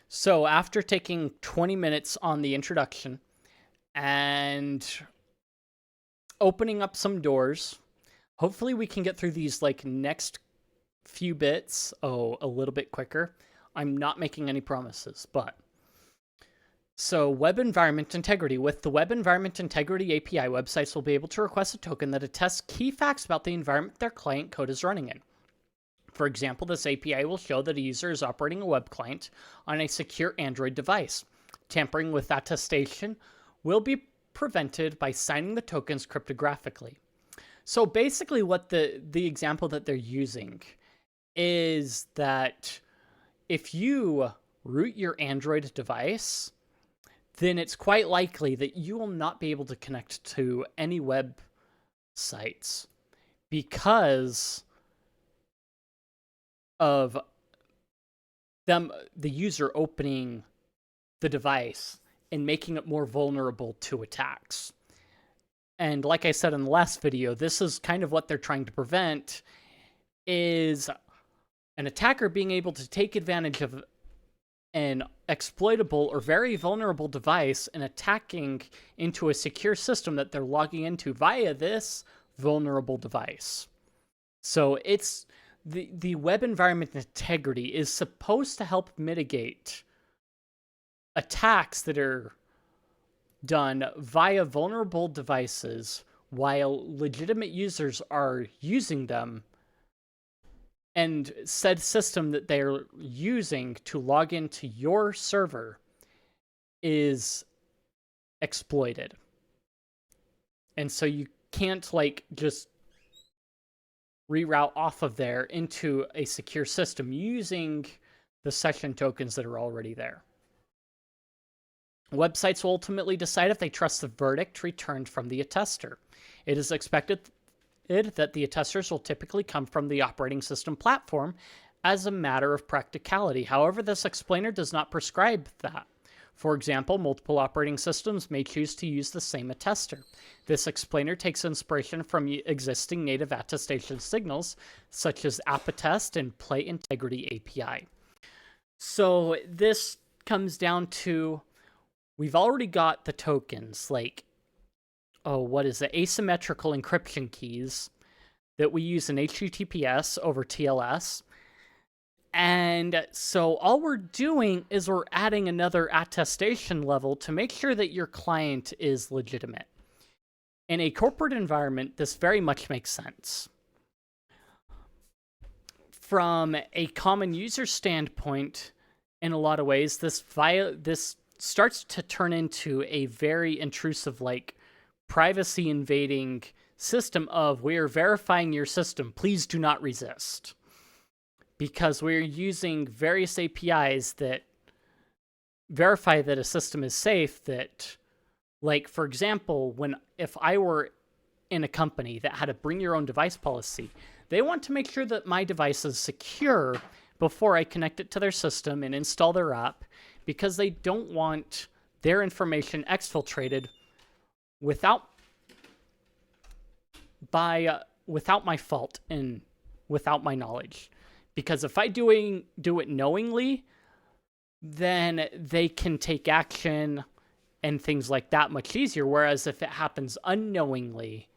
So after taking 20 minutes on the introduction and opening up some doors, hopefully we can get through these like next few bits a little bit quicker. I'm not making any promises, but so web environment integrity. With the web environment integrity API, websites will be able to request a token that attests key facts about the environment their client code is running in. For example, this API will show that a user is operating a web client on a secure Android device. Tampering with attestation will be prevented by signing the tokens cryptographically. So basically what the example that they're using is that if you root your Android device, then it's quite likely that you will not be able to connect to any web sites because of the user opening the device and making it more vulnerable to attacks. And like I said in the last video, this is kind of what they're trying to prevent, is an attacker being able to take advantage of an exploitable or very vulnerable device and attacking into a secure system that they're logging into via this vulnerable device. So it's the web environment integrity is supposed to help mitigate attacks that are done via vulnerable devices while legitimate users are using them, and said system that they're using to log into your server is exploited. And so you can't like just reroute off of there into a secure system using the session tokens that are already there. Websites will ultimately decide if they trust the verdict returned from the attester. It is expected that the attesters will typically come from the operating system platform as a matter of practicality. However, this explainer does not prescribe that. For example, multiple operating systems may choose to use the same attester. This explainer takes inspiration from existing native attestation signals, such as AppAttest and Play Integrity API. So this comes down to, we've already got the tokens, like, what is it? Asymmetrical encryption keys that we use in HTTPS over TLS. And so all we're doing is we're adding another attestation level to make sure that your client is legitimate. In a corporate environment, this very much makes sense. From a common user standpoint, in a lot of ways, this starts to turn into a very intrusive, like, privacy invading system of, we are verifying your system, please do not resist. Because we're using various APIs that verify that a system is safe, that, like, for example, if I were in a company that had a bring your own device policy, they want to make sure that my device is secure before I connect it to their system and install their app, because they don't want their information exfiltrated without my fault and without my knowledge. Because if I do it knowingly, then they can take action and things like that much easier. Whereas if it happens unknowingly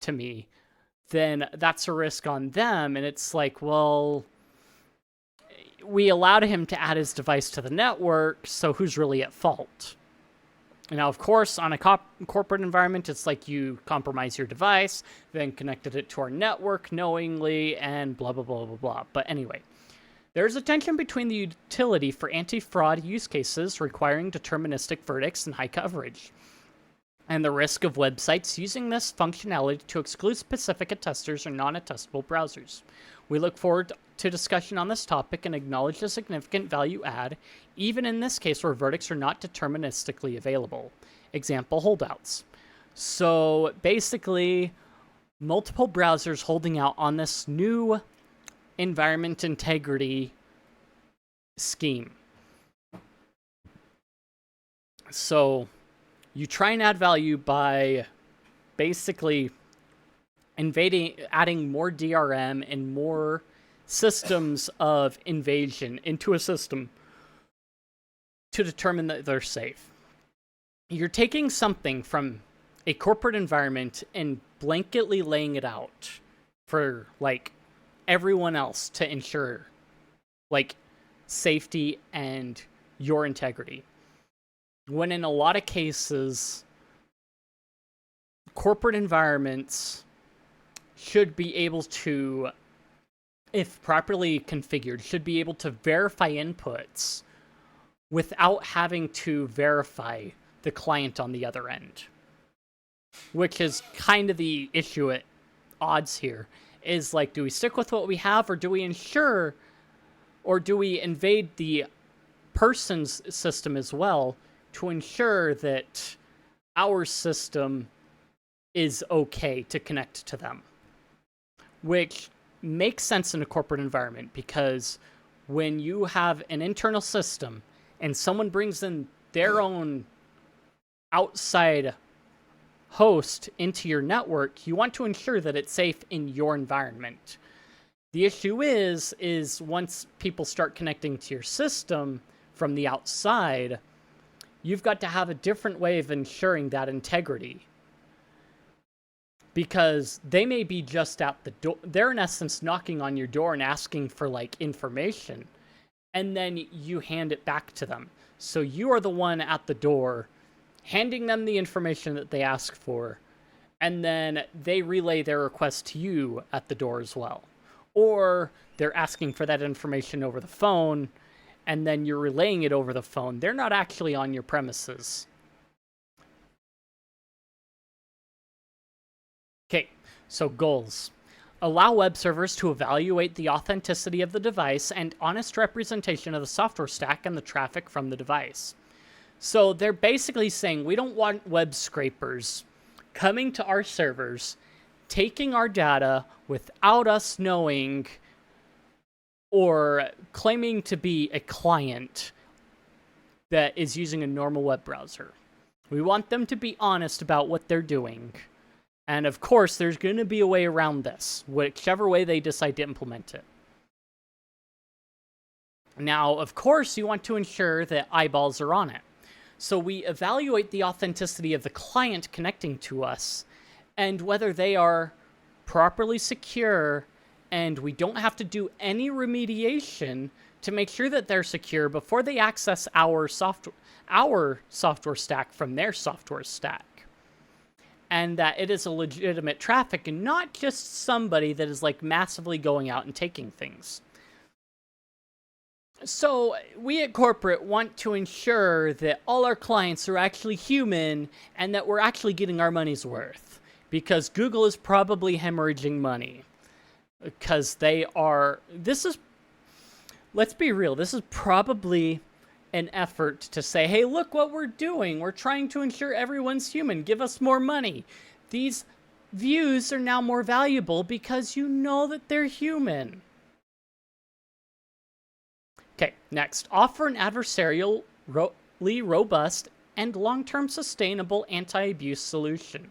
to me, then that's a risk on them. And it's like, well, we allowed him to add his device to the network, so who's really at fault? Now, of course, on a corporate environment, it's like you compromise your device, then connected it to our network knowingly, and blah, blah, blah, blah, blah. But anyway, there's a tension between the utility for anti-fraud use cases requiring deterministic verdicts and high coverage, and the risk of websites using this functionality to exclude specific attesters or non-attestable browsers. We look forward to discussion on this topic and acknowledge the significant value add, even in this case where verdicts are not deterministically available. Example, holdouts. So basically, multiple browsers holding out on this new environment integrity scheme. So you try and add value by basically adding more DRM and more systems of invasion into a system to determine that they're safe. You're taking something from a corporate environment and blanketly laying it out for like everyone else to ensure like safety and your integrity. When in a lot of cases, corporate environments should be able to, if properly configured, should be able to verify inputs without having to verify the client on the other end. Which is kind of the issue at odds here. Is like, do we stick with what we have, or do we ensure, or do we invade the person's system as well to ensure that our system is okay to connect to them? Which makes sense in a corporate environment, because when you have an internal system and someone brings in their own outside host into your network, you want to ensure that it's safe in your environment. The issue is once people start connecting to your system from the outside, you've got to have a different way of ensuring that integrity. Because they may be just at the door. They're in essence knocking on your door and asking for like information. And then you hand it back to them. So you are the one at the door handing them the information that they ask for. And then they relay their request to you at the door as well. Or they're asking for that information over the phone, and then you're relaying it over the phone. They're not actually on your premises. Okay, so goals. Allow web servers to evaluate the authenticity of the device and honest representation of the software stack and the traffic from the device. So they're basically saying we don't want web scrapers coming to our servers, taking our data without us knowing, or claiming to be a client that is using a normal web browser. We want them to be honest about what they're doing. And of course, there's going to be a way around this, whichever way they decide to implement it. Now, of course, you want to ensure that eyeballs are on it. So we evaluate the authenticity of the client connecting to us and whether they are properly secure, and we don't have to do any remediation to make sure that they're secure before they access our software stack from their software stack. And that it is a legitimate traffic and not just somebody that is like massively going out and taking things. So we at corporate want to ensure that all our clients are actually human and that we're actually getting our money's worth, because Google is probably hemorrhaging money because let's be real, this is probably an effort to say, hey, look what we're doing. We're trying to ensure everyone's human. Give us more money. These views are now more valuable because you know that they're human. Okay, next. Offer an adversarially robust and long-term sustainable anti-abuse solution.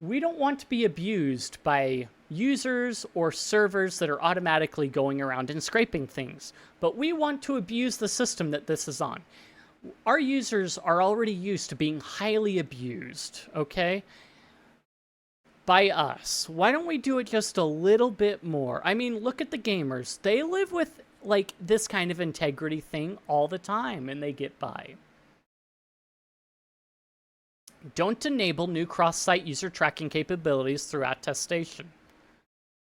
We don't want to be abused by users or servers that are automatically going around and scraping things, but we want to abuse the system that this is on. Our users are already used to being highly abused, okay? By us. Why don't we do it just a little bit more? I mean, look at the gamers. They live with like this kind of integrity thing all the time and they get by. Don't enable new cross-site user tracking capabilities through attestation.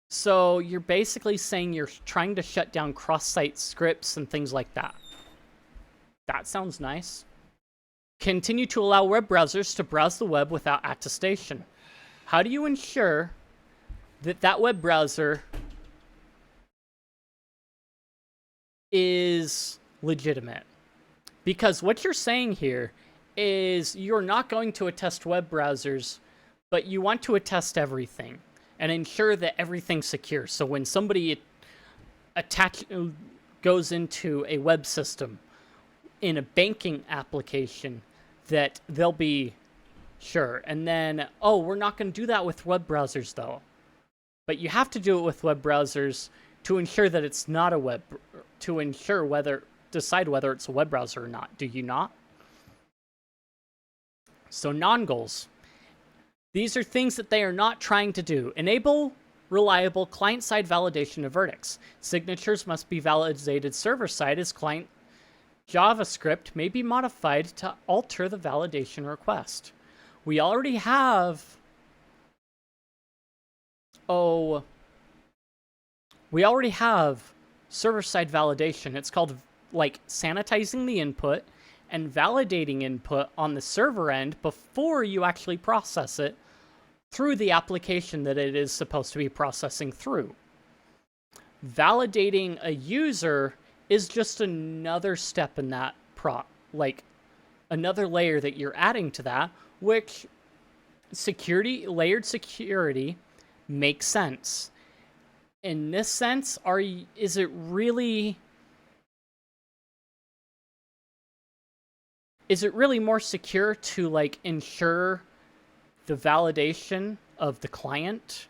So you're basically saying you're trying to shut down cross-site scripts and things like that. That sounds nice. Continue to allow web browsers to browse the web without attestation. How do you ensure that that web browser is legitimate? Because what you're saying here is you're not going to attest web browsers, but you want to attest everything and ensure that everything's secure. So when somebody goes into a web system in a banking application, that they'll be sure. And then, oh, we're not going to do that with web browsers though. But you have to do it with web browsers to ensure that it's not a web, to ensure whether decide whether it's a web browser or not, do you not? So non-goals. These are things that they are not trying to do. Enable reliable client-side validation of verdicts. Signatures must be validated server-side as client JavaScript may be modified to alter the validation request. We already have... we already have server-side validation. It's called, like, sanitizing the input and validating input on the server end before you actually process it through the application that it is supposed to be processing through. Validating a user is just another step in that another layer that you're adding to that, which layered security makes sense. In this sense, is it really more secure to like ensure the validation of the client?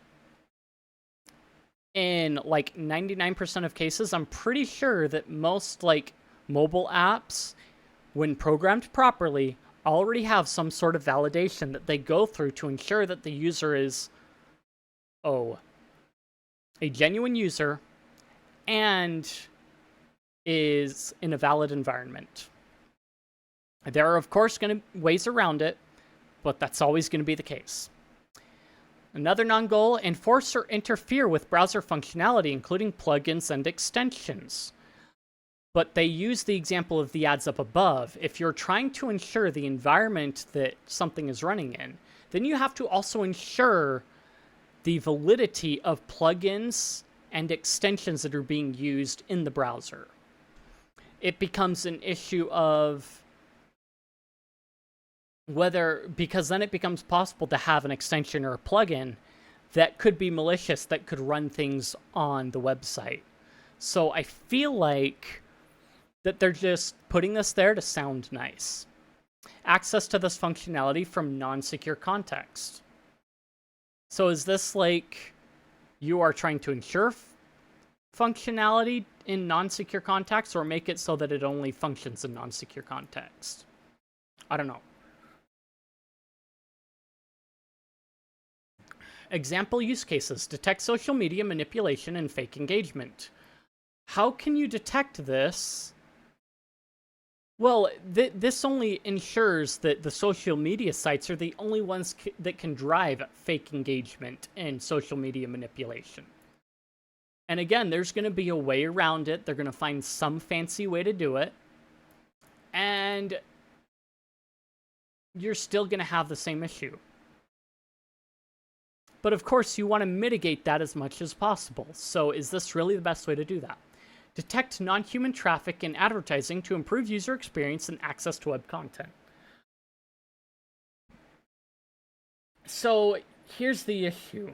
In like 99% of cases, I'm pretty sure that most like mobile apps, when programmed properly, already have some sort of validation that they go through to ensure that the user is a genuine user and is in a valid environment. There are, of course, going to be ways around it, but that's always going to be the case. Another non-goal, enforce or interfere with browser functionality, including plugins and extensions. But they use the example of the ads up above. If you're trying to ensure the environment that something is running in, then you have to also ensure the validity of plugins and extensions that are being used in the browser. It becomes an issue of because then it becomes possible to have an extension or a plugin that could be malicious, that could run things on the website. So I feel like that they're just putting this there to sound nice. Access to this functionality from non-secure context. So is this like you are trying to ensure functionality in non-secure context, or make it so that it only functions in non-secure context? I don't know. Example use cases. Detect social media manipulation and fake engagement. How can you detect this? Well, this only ensures that the social media sites are the only ones that can drive fake engagement and social media manipulation. And again, there's going to be a way around it. They're going to find some fancy way to do it. And you're still going to have the same issue. But of course, you want to mitigate that as much as possible. So is this really the best way to do that? Detect non-human traffic in advertising to improve user experience and access to web content. So here's the issue.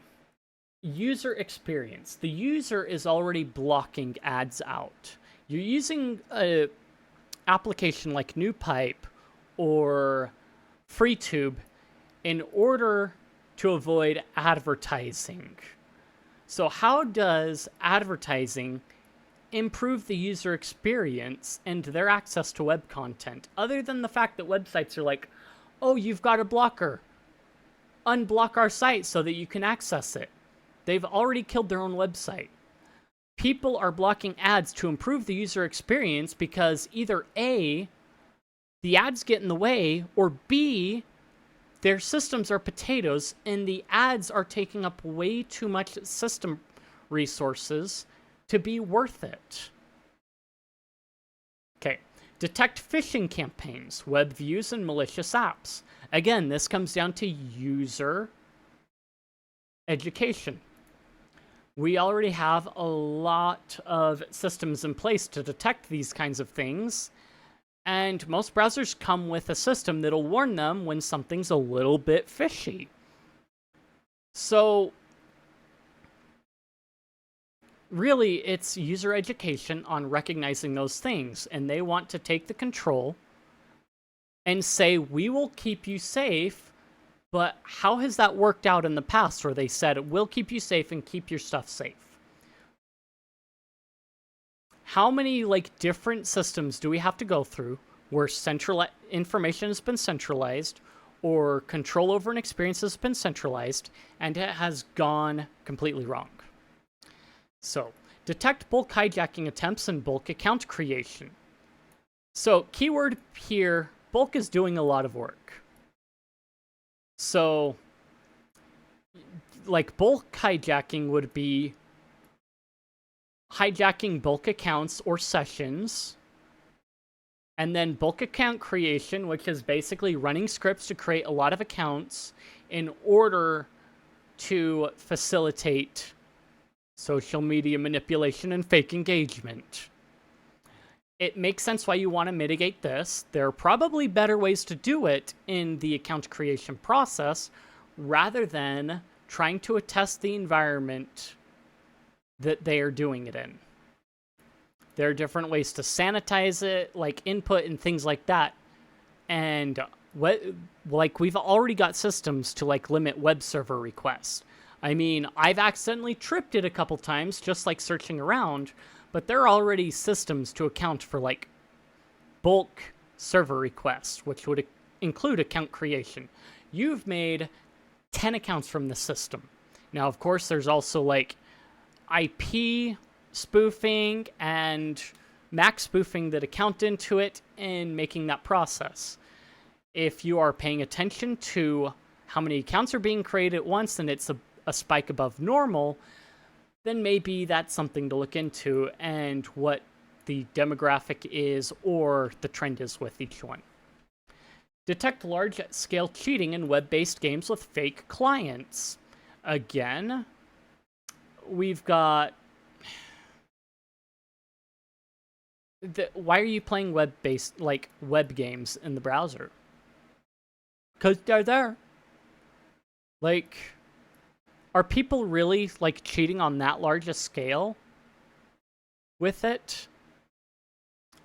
User experience. The user is already blocking ads out. You're using an application like NewPipe or FreeTube in order to avoid advertising. So how does advertising improve the user experience and their access to web content, other than the fact that websites are like, oh, you've got a blocker, unblock our site so that you can access it? They've already killed their own website. People are blocking ads to improve the user experience because either A, the ads get in the way, or B, their systems are potatoes and the ads are taking up way too much system resources to be worth it. Okay, detect phishing campaigns, web views, and malicious apps. Again, this comes down to user education. We already have a lot of systems in place to detect these kinds of things. And most browsers come with a system that'll warn them when something's a little bit fishy. So really, it's user education on recognizing those things. And they want to take the control and say, we will keep you safe. But how has that worked out in the past where they said, we'll keep you safe and keep your stuff safe? how many like different systems do we have to go through where central information has been centralized, or control over an experience has been centralized, and it has gone completely wrong? So, detect bulk hijacking attempts and bulk account creation. So, keyword here, bulk is doing a lot of work. So, like, bulk hijacking would be hijacking bulk accounts or sessions, and then bulk account creation, which is basically running scripts to create a lot of accounts in order to facilitate social media manipulation and fake engagement. It makes sense why you want to mitigate this. There are probably better ways to do it in the account creation process rather than trying to attest the environment that they are doing it in. There are different ways to sanitize it, like input and things like that. And we've already got systems to like limit web server requests. I mean, I've accidentally tripped it a couple times, just like searching around, but there are already systems to account for like bulk server requests, which would include account creation. You've made 10 accounts from the system. Now, of course, there's also like IP spoofing and MAC spoofing that account into it in making that process. If you are paying attention to how many accounts are being created at once and it's a spike above normal, then maybe that's something to look into and what the demographic is or the trend is with each one. Detect large-scale cheating in web-based games with fake clients. Again, we've got... why are you playing web-based, like, web games in the browser? Because they're there. Like, are people really, like, cheating on that large a scale with it?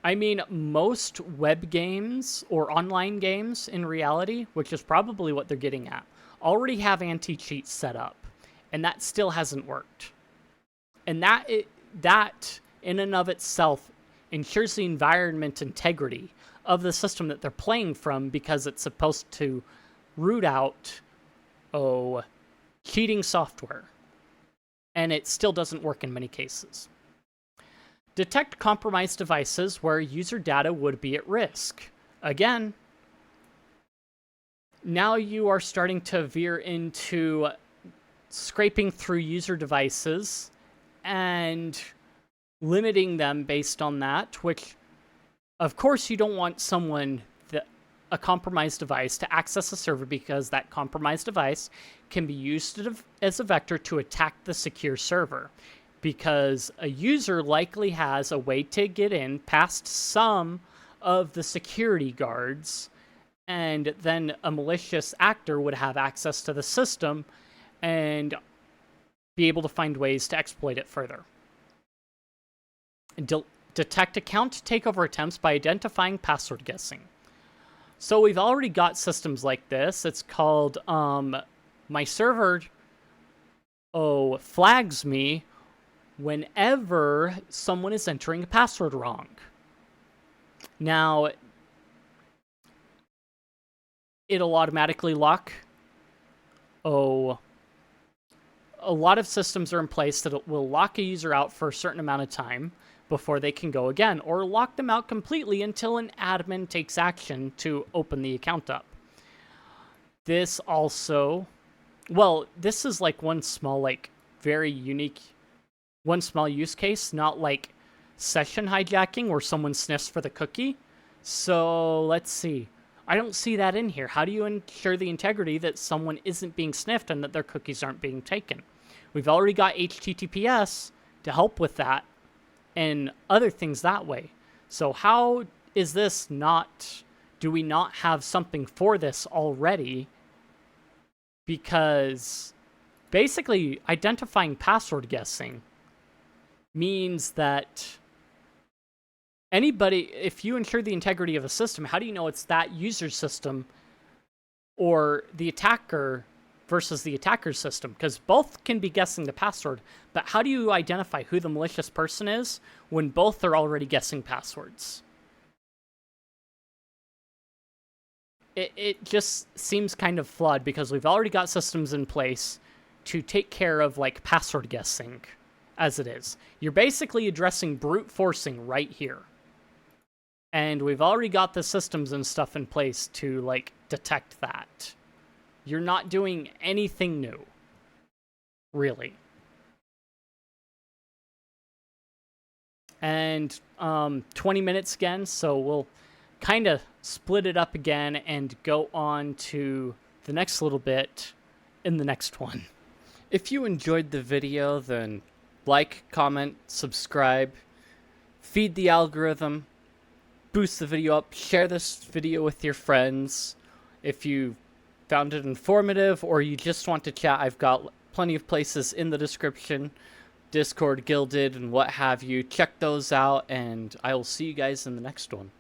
I mean, most web games or online games in reality, which is probably what they're getting at, already have anti-cheat set up, and that still hasn't worked. And that in and of itself ensures the environment integrity of the system that they're playing from, because it's supposed to root out, cheating software. And it still doesn't work in many cases. Detect compromised devices where user data would be at risk. Again, now you are starting to veer into scraping through user devices and limiting them based on that, which, of course, you don't want a compromised device to access a server, because that compromised device can be used as a vector to attack the secure server, because a user likely has a way to get in past some of the security guards, and then a malicious actor would have access to the system and be able to find ways to exploit it further. Detect account takeover attempts by identifying password guessing. So we've already got systems like this. It's called my server flags me whenever someone is entering a password wrong. Now, it'll automatically lock. A lot of systems are in place that will lock a user out for a certain amount of time before they can go again, or lock them out completely until an admin takes action to open the account up. This also, this is like one small, like, very unique, one small use case, not like session hijacking where someone sniffs for the cookie. So let's see. I don't see that in here. How do you ensure the integrity that someone isn't being sniffed and that their cookies aren't being taken? We've already got HTTPS to help with that and other things that way. So how is this not... do we not have something for this already? Because basically identifying password guessing means that anybody, if you ensure the integrity of a system, how do you know it's that user system or the attacker versus the attacker's system, because both can be guessing the password, but how do you identify who the malicious person is when both are already guessing passwords? It just seems kind of flawed, because we've already got systems in place to take care of like password guessing as it is. You're basically addressing brute forcing right here. And we've already got the systems and stuff in place to like detect that. You're not doing anything new, really. And 20 minutes again, so we'll kind of split it up again and go on to the next little bit in the next one. If you enjoyed the video, then like, comment, subscribe, feed the algorithm, boost the video up, share this video with your friends. If you found it informative or you just want to chat, I've got plenty of places in the description, Discord, Guilded, and what have you. Check those out, and I will see you guys in the next one.